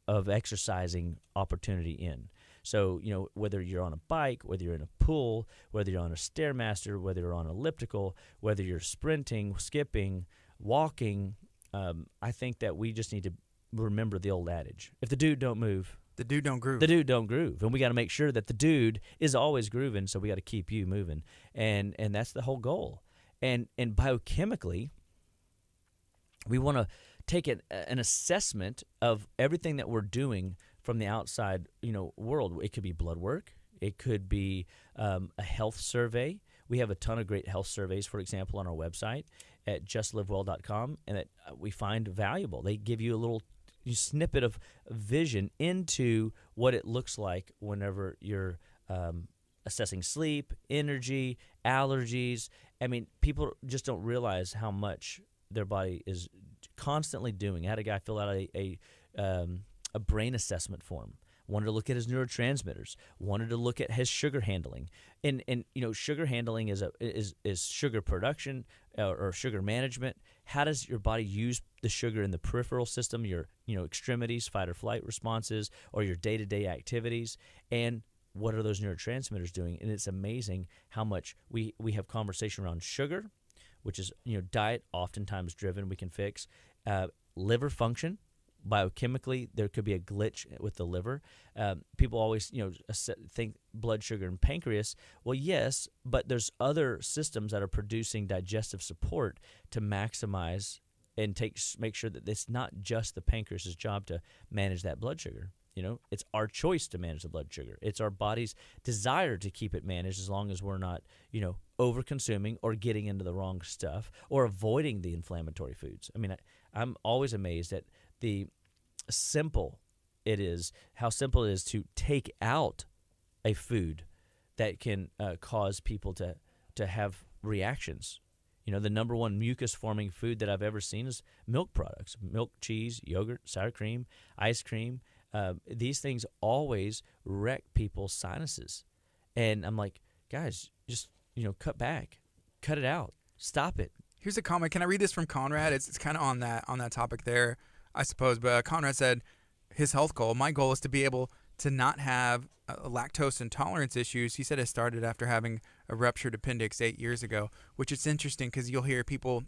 exercising opportunity in. So whether you're on a bike, whether you're in a pool, whether you're on a Stairmaster, whether you're on elliptical, whether you're sprinting, skipping, walking, I think that we just need to remember the old adage: if the dude don't move, the dude don't groove. The dude don't groove. And we got to make sure that the dude is always grooving, so we got to keep you moving. And that's the whole goal. And biochemically, we want to take an assessment of everything that we're doing from the outside, world. It could be blood work. It could be a health survey. We have a ton of great health surveys, for example, on our website at justlivewell.com, and that we find valuable. They give you a little snippet of vision into what it looks like whenever you're assessing sleep, energy, allergies. People just don't realize how much their body is constantly doing. I had a guy fill out a brain assessment form. Wanted to look at his neurotransmitters. Wanted to look at his sugar handling. And sugar handling is sugar production or sugar management. How does your body use the sugar in the peripheral system, your extremities, fight or flight responses, or your day-to-day activities? And what are those neurotransmitters doing? And it's amazing how much we have conversation around sugar, which is diet oftentimes driven. We can fix liver function. Biochemically, there could be a glitch with the liver. People always, think blood sugar and pancreas. Well, yes, but there's other systems that are producing digestive support to maximize and make sure that it's not just the pancreas's job to manage that blood sugar. It's our choice to manage the blood sugar. It's our body's desire to keep it managed as long as we're not, over-consuming or getting into the wrong stuff or avoiding the inflammatory foods. I'm always amazed at how simple it is to take out a food that can cause people to have reactions. The number one mucus-forming food that I've ever seen is milk products: milk, cheese, yogurt, sour cream, ice cream. These things always wreck people's sinuses. And I'm like, guys, just cut back, cut it out, stop it. Here's a comment. Can I read this from Conrad? It's kind of on that topic there, I suppose. But Conrad said his health goal: my goal is to be able to not have lactose intolerance issues. He said it started after having a ruptured appendix 8 years ago, which is interesting because you'll hear people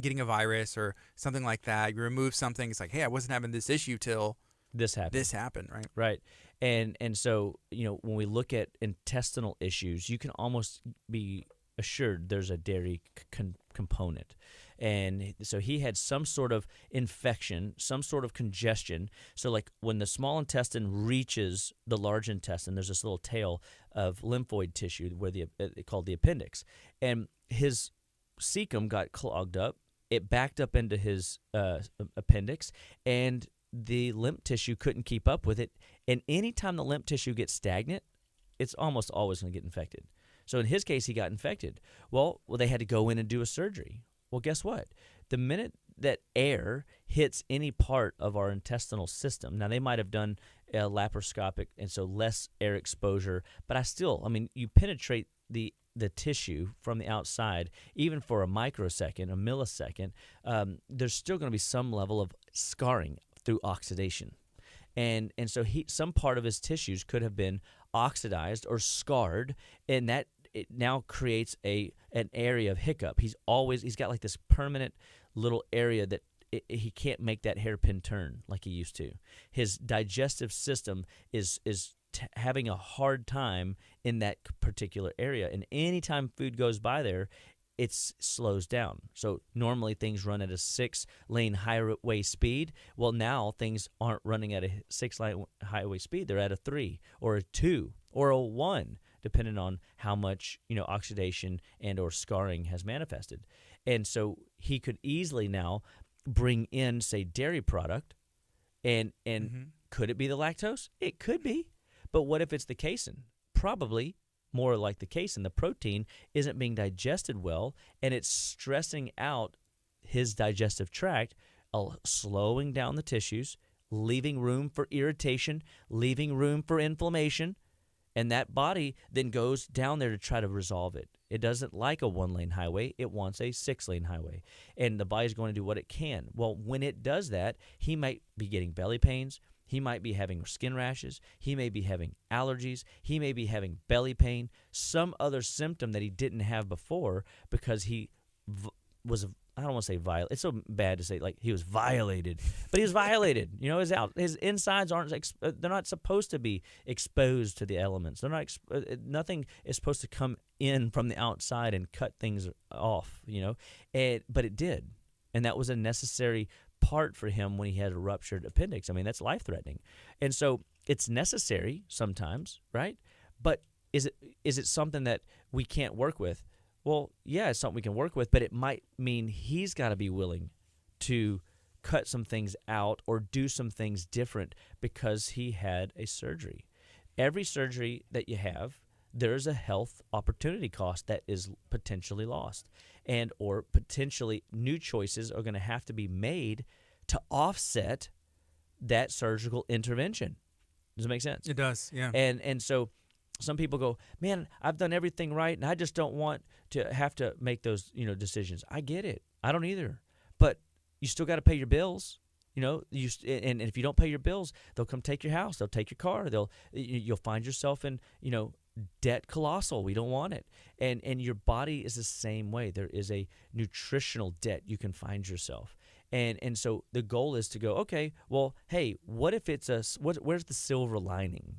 getting a virus or something like that. You remove something, it's like, hey, I wasn't having this issue till this happened, right? Right. And so, when we look at intestinal issues, you can almost be assured there's a dairy component. And so he had some sort of infection, some sort of congestion. So like when the small intestine reaches the large intestine, there's this little tail of lymphoid tissue where called the appendix, and his cecum got clogged up. It backed up into his appendix, and the lymph tissue couldn't keep up with it. And anytime the lymph tissue gets stagnant, it's almost always going to get infected. So in his case, he got infected. Well, they had to go in and do a surgery. Well, guess what? The minute that air hits any part of our intestinal system, now they might have done a laparoscopic, and so less air exposure, but you penetrate the tissue from the outside, even for a microsecond, a millisecond, there's still going to be some level of scarring through oxidation. And so some part of his tissues could have been oxidized or scarred, and that it now creates an area of hiccup. He's got like this permanent little area that he can't make that hairpin turn like he used to. His digestive system is having a hard time in that particular area, and anytime food goes by there, it slows down. So normally things run at a 6-lane highway speed. Well, now things aren't running at a 6-lane highway speed. They're at a 3 or a 2 or a 1, depending on how much oxidation and or scarring has manifested. And so he could easily now bring in, say, dairy product, and could it be the lactose? It could be. But what if it's the casein? Probably more like the casein. The protein isn't being digested well, and it's stressing out his digestive tract, slowing down the tissues, leaving room for irritation, leaving room for inflammation, and that body then goes down there to try to resolve it. It doesn't like a 1-lane highway. It wants a 6-lane highway, and the body's going to do what it can. Well, when it does that, he might be getting belly pains. He might be having skin rashes. He may be having allergies. He may be having belly pain, some other symptom that he didn't have before because he was, I don't want to say violent. It's so bad to say like he was violated, but he was violated. His insides they're not supposed to be exposed to the elements. They're not, nothing is supposed to come in from the outside and cut things off, but it did. And that was a necessary part for him when he had a ruptured appendix. I mean, that's life-threatening. And so it's necessary sometimes, right? But is it something that we can't work with? Well, yeah, it's something we can work with, but it might mean he's got to be willing to cut some things out or do some things different because he had a surgery. Every surgery that you have, there's a health opportunity cost that is potentially lost, and or potentially new choices are going to have to be made to offset that surgical intervention. Does it make sense? It does, yeah. And so some people go, man, I've done everything right, and I just don't want to have to make those decisions. I get it. I don't either. But you still got to pay your bills. And if you don't pay your bills, they'll come take your house. They'll take your car. You'll find yourself in debt colossal. We don't want it. And your body is the same way. There is a nutritional debt you can find yourself. And so the goal is to go, okay, well, hey, what if it's where's the silver lining?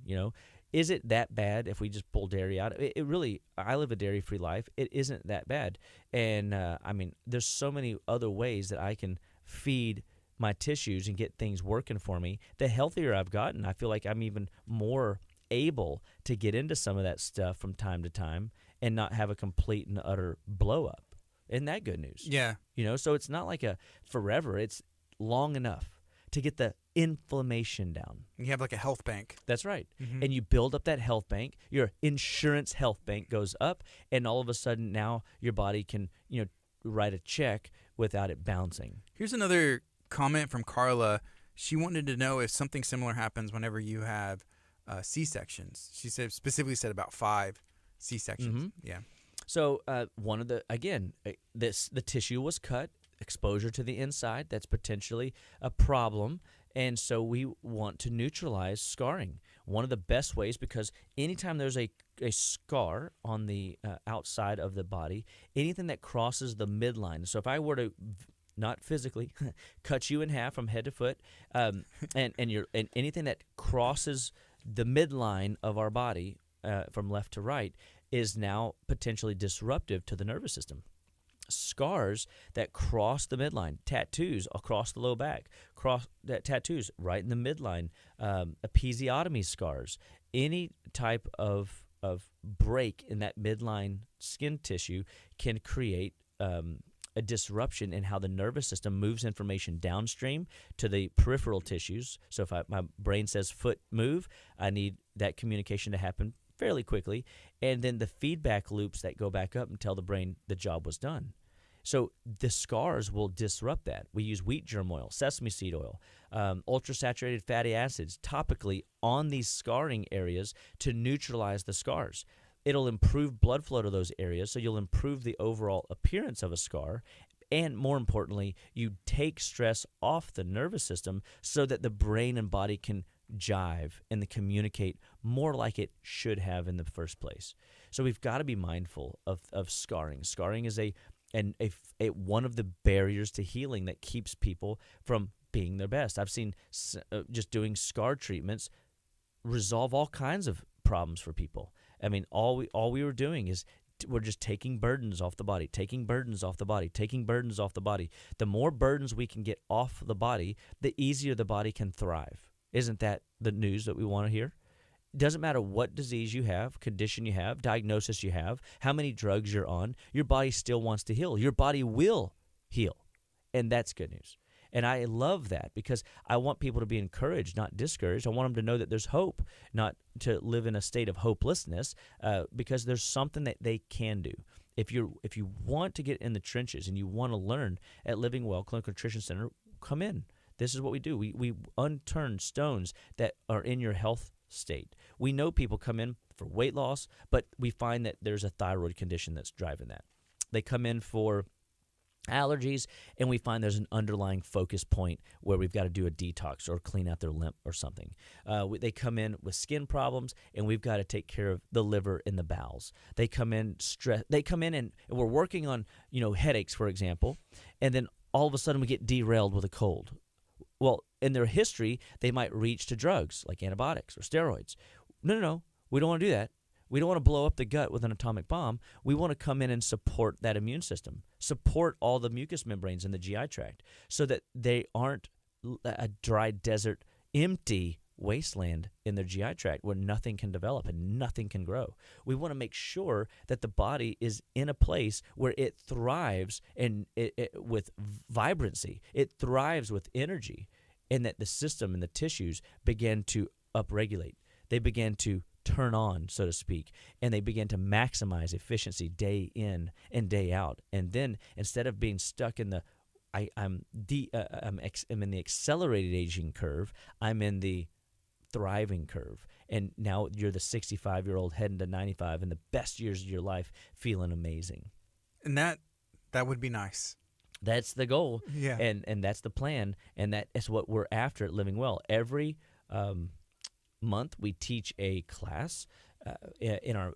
Is it that bad if we just pull dairy out? It really, I live a dairy-free life. It isn't that bad. And there's so many other ways that I can feed my tissues and get things working for me. The healthier I've gotten, I feel like I'm even more able to get into some of that stuff from time to time and not have a complete and utter blow up. Isn't that good news? Yeah. So it's not like a forever. It's long enough to get the inflammation down. You have like a health bank. That's right. Mm-hmm. And you build up that health bank. Your insurance health bank goes up, and all of a sudden now your body can, write a check without it bouncing. Here's another comment from Carla. She wanted to know if something similar happens whenever you have C-sections. She specifically said about 5 C-sections. Mm-hmm. Yeah. So the tissue was cut, exposure to the inside, that's potentially a problem. And so we want to neutralize scarring. One of the best ways, because anytime there's a scar on the outside of the body, anything that crosses the midline. So if I were to not physically cut you in half from head to foot, and anything that crosses the midline of our body from left to right is now potentially disruptive to the nervous system. scars that cross the midline, tattoos across the low back, tattoos right in the midline, episiotomy scars, any type of break in that midline skin tissue can create a disruption in how the nervous system moves information downstream to the peripheral tissues. So if my brain says foot move, I need that communication to happen fairly quickly, and then the feedback loops that go back up and tell the brain the job was done. So the scars will disrupt that. We use wheat germ oil, sesame seed oil, ultra-saturated fatty acids topically on these scarring areas to neutralize the scars. It'll improve blood flow to those areas, so you'll improve the overall appearance of a scar. And more importantly, you take stress off the nervous system so that the brain and body can jive and communicate more like it should have in the first place. So we've got to be mindful of scarring. Scarring is one of the barriers to healing that keeps people from being their best. I've seen just doing scar treatments resolve all kinds of problems for people. I mean, all we were doing is we're just taking burdens off the body, taking burdens off the body, taking burdens off the body. The more burdens we can get off the body, the easier the body can thrive. Isn't that the news that we want to hear? It doesn't matter what disease you have, condition you have, diagnosis you have, how many drugs you're on, your body still wants to heal. Your body will heal, and that's good news. And I love that because I want people to be encouraged, not discouraged. I want them to know that there's hope, not to live in a state of hopelessness, because there's something that they can do. If you want to get in the trenches and you want to learn at Living Well Clinical Nutrition Center, come in. This is what we do. We unturn stones that are in your health state. We know people come in for weight loss, but we find that there's a thyroid condition that's driving that. They come in for allergies, and we find there's an underlying focus point where we've got to do a detox or clean out their lymph or something. They come in with skin problems, and we've got to take care of the liver and the bowels. They come in and we're working on headaches, for example, and then all of a sudden we get derailed with a cold. Well, in their history, they might reach to drugs like antibiotics or steroids. No. We don't want to do that. We don't want to blow up the gut with an atomic bomb. We want to come in and support that immune system, support all the mucous membranes in the GI tract so that they aren't a dry desert, empty wasteland in their GI tract where nothing can develop and nothing can grow. We want to make sure that the body is in a place where it thrives and with vibrancy. It thrives with energy, and that the system and the tissues begin to upregulate. They begin to turn on, so to speak, and they begin to maximize efficiency day in and day out. And then instead of being stuck in I'm in the accelerated aging curve, I'm in the thriving curve. And now you're the 65-year-old heading to 95 in the best years of your life, feeling amazing. And that would be nice. That's the goal. Yeah. And that's the plan, and that is what we're after at Living Well. Every month we teach a class in our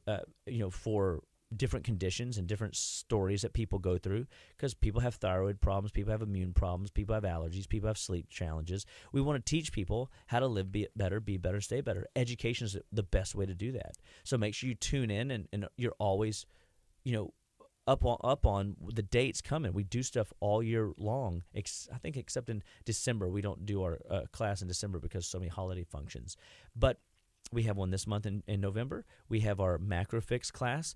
for different conditions and different stories that people go through, because people have thyroid problems, people have immune problems, people have allergies, people have sleep challenges. We want to teach people how to live be better, stay better. Education is the best way to do that. So make sure you tune in, and you're always up on the dates coming. We do stuff all year long. I think except in December. We don't do our class in December because so many holiday functions. But we have one this month in November. We have our Macrofix class,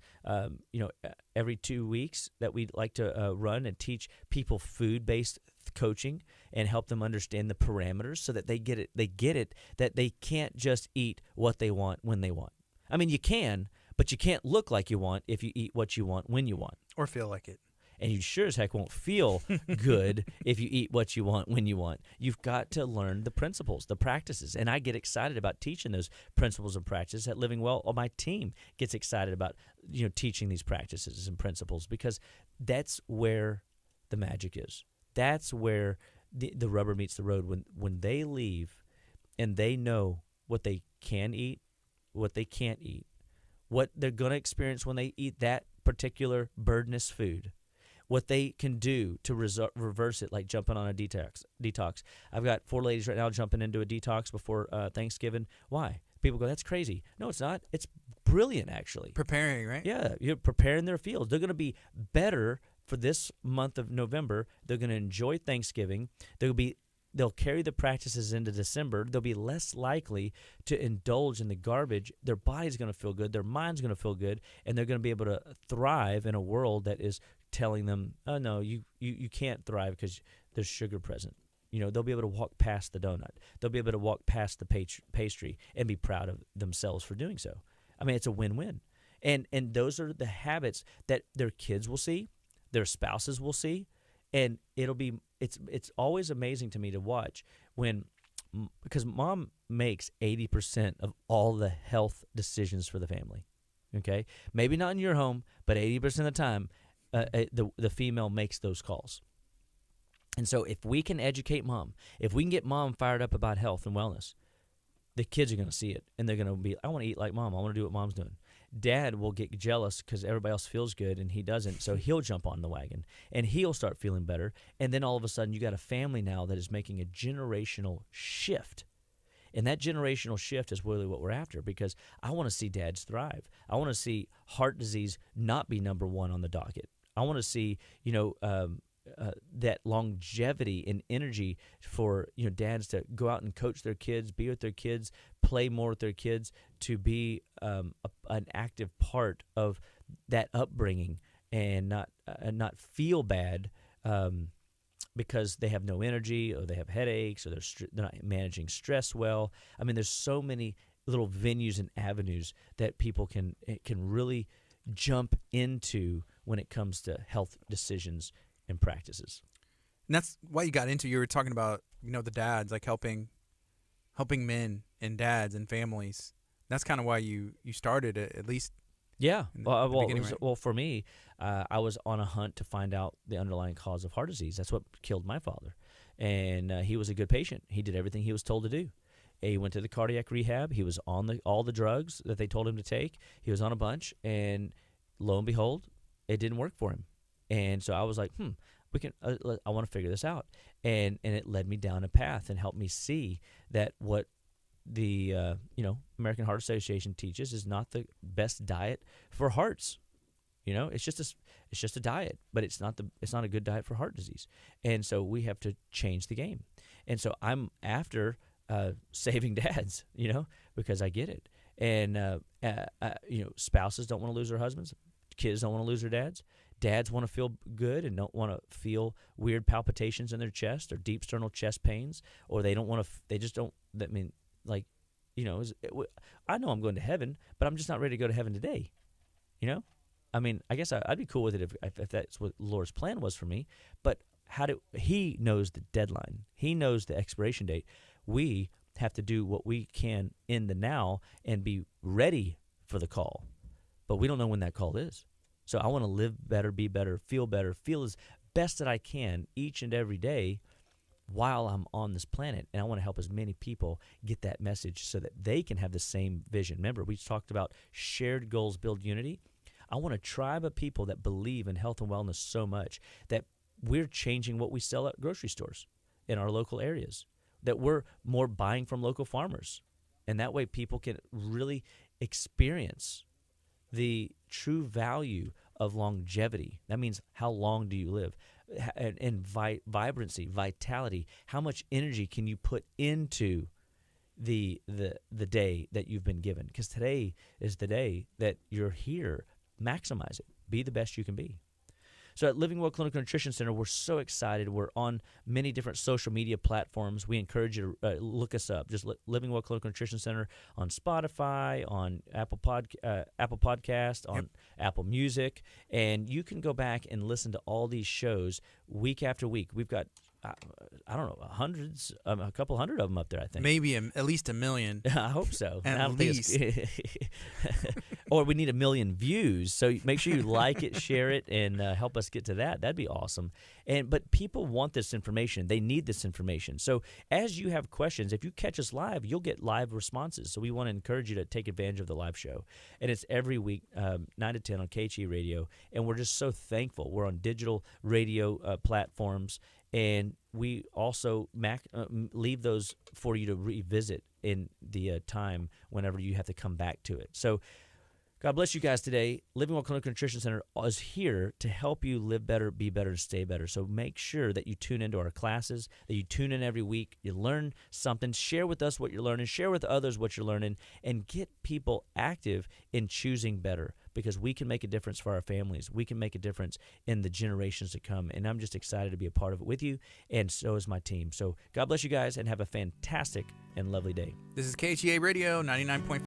every 2 weeks that we like to run and teach people food-based coaching and help them understand the parameters so that they get it. They get it that they can't just eat what they want when they want. I mean, you can, but you can't look like you want if you eat what you want when you want. Or feel like it. And you sure as heck won't feel good if you eat what you want when you want. You've got to learn the principles, the practices. And I get excited about teaching those principles and practices at Living Well. Or my team gets excited about teaching these practices and principles, because that's where the magic is. That's where the rubber meets the road. When they leave and they know what they can eat, what they can't eat, what they're going to experience when they eat that particular burdenous food, what they can do to reverse it, like jumping on a detox. I've got 4 ladies right now jumping into a detox before Thanksgiving. Why? People go, that's crazy. No, it's not. It's brilliant, actually. Preparing, right? Yeah, you're preparing their fields. They're going to be better for this month of November, they're going to enjoy Thanksgiving. They'll carry the practices into December. They'll be less likely to indulge in the garbage. Their body's going to feel good. Their mind's going to feel good, and they're going to be able to thrive in a world that is telling them, oh, no, you can't thrive because there's sugar present. They'll be able to walk past the donut. They'll be able to walk past the pastry and be proud of themselves for doing so. I mean, it's a win-win. And those are the habits that their kids will see, their spouses will see, and it's always amazing to me to watch because mom makes 80% of all the health decisions for the family. Okay, maybe not in your home, but 80% of the time, the female makes those calls. And so, if we can educate mom, if we can get mom fired up about health and wellness, the kids are going to see it, and they're going to be, I want to eat like mom. I want to do what mom's doing. Dad will get jealous because everybody else feels good and he doesn't, so he'll jump on the wagon, and he'll start feeling better. And then all of a sudden, you got a family now that is making a generational shift. And that generational shift is really what we're after, because I want to see dads thrive. I want to see heart disease not be number one on the docket. I want to see, that longevity and energy for dads to go out and coach their kids, be with their kids, play more with their kids, to be an active part of that upbringing, and not feel bad because they have no energy, or they have headaches, or they're not managing stress well. I mean, there's so many little venues and avenues that people can really jump into when it comes to health decisions and practices. And that's why you got into. You were talking about the dads, like helping men and dads and families. That's kind of why you started it, at least. Yeah. Right? Well, for me, I was on a hunt to find out the underlying cause of heart disease. That's what killed my father, and he was a good patient. He did everything he was told to do. He went to the cardiac rehab. He was on all the drugs that they told him to take. He was on a bunch, and lo and behold, it didn't work for him. And so I was like, we can. I want to figure this out, and it led me down a path and helped me see that what the American Heart Association teaches is not the best diet for hearts. It's just a diet, but it's not a good diet for heart disease. And so we have to change the game. And so I'm after saving dads, because I get it. And spouses don't want to lose their husbands, kids don't want to lose their dads. Dads want to feel good and don't want to feel weird palpitations in their chest or deep sternal chest pains, or they don't want to. They just don't. I mean, I know I'm going to heaven, but I'm just not ready to go to heaven today. I mean, I guess I'd be cool with it if that's what the Lord's plan was for me. But He knows the deadline. He knows the expiration date. We have to do what we can in the now and be ready for the call, but we don't know when that call is. So I want to live better, be better, feel as best that I can each and every day while I'm on this planet. And I want to help as many people get that message so that they can have the same vision. Remember, we talked about shared goals build unity. I want a tribe of people that believe in health and wellness so much that we're changing what we sell at grocery stores in our local areas, that we're more buying from local farmers. And that way people can really experience the true value of longevity. That means how long do you live? And vibrancy, vitality. How much energy can you put into the day that you've been given? Because today is the day that you're here. Maximize it. Be the best you can be. So at Living Well Clinical Nutrition Center, we're so excited. We're on many different social media platforms. We encourage you to look us up. Just Living Well Clinical Nutrition Center on Spotify, on Apple Podcast, on Apple Music. And you can go back and listen to all these shows week after week. We've got, I don't know, hundreds, a couple hundred of them up there, I think. Maybe at least a million. I hope so. At least. Or we need 1 million views. So make sure you like it, share it, and help us get to that. That'd be awesome. But people want this information. They need this information. So as you have questions, if you catch us live, you'll get live responses. So we want to encourage you to take advantage of the live show. And it's every week, 9 to 10 on KHEA Radio. And we're just so thankful. We're on digital radio platforms. And we also leave those for you to revisit in the time whenever you have to come back to it. So God bless you guys today. Living Well Clinical Nutrition Center is here to help you live better, be better, and stay better. So make sure that you tune into our classes, that you tune in every week. You learn something. Share with us what you're learning. Share with others what you're learning. And get people active in choosing better, because we can make a difference for our families. We can make a difference in the generations to come. And I'm just excited to be a part of it with you, and so is my team. So God bless you guys, and have a fantastic and lovely day. This is KHEA Radio 99.5.